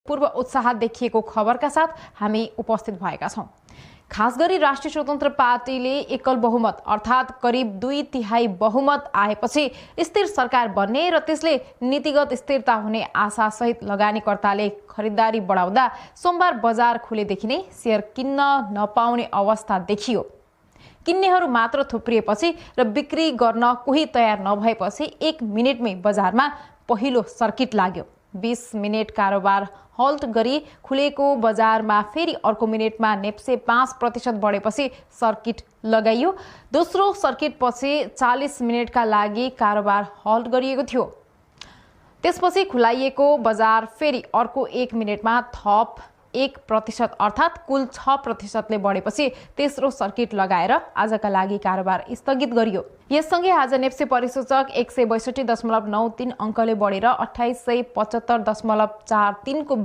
पूर्व उत्साह देखिएको खबरका साथ हामी उपस्थित भएका छौं। खास गरी राष्ट्रिय स्वतन्त्र पार्टीले एकल बहुमत अर्थात् करिब 2/3 बहुमत आएपछि स्थिर सरकार बन्ने र त्यसले नीतिगत स्थिरता हुने आशा सहित लगानीकर्ताले खरिदारी बढाउँदा सोमबार बजार खुलेदेखि नै शेयर किन्न नपाउने अवस्था देखियो। किन्नेहरू मात्र थुप्रिएपछि र बिक्री गर्न कोही तयार नभएपछि 1 मिनेटमै बजारमा पहिलो सर्किट लाग्यो। 20 मिनेट कारोबार हल्ट गरी खुलेको बजारमा फेरि अर्को मिनेटमा नेप्से 5% बढेपछि सर्किट लगाइयो। दोस्रो सर्किट पछि 40 मिनेटका लागि कारोबार हल्ट गरिएको थियो। त्यसपछि खुलाइएको बजार फेरि अर्को 1 मिनेटमा थप 1% अर्थात् कुल 6% ले बढेपछि तेस्रो सर्किट लगाएर आजका लागि कारोबार स्थगित गरियो। यससँगै आज नेप्से परिसूचक 162.93 अङ्कले बढेर 2875.43 को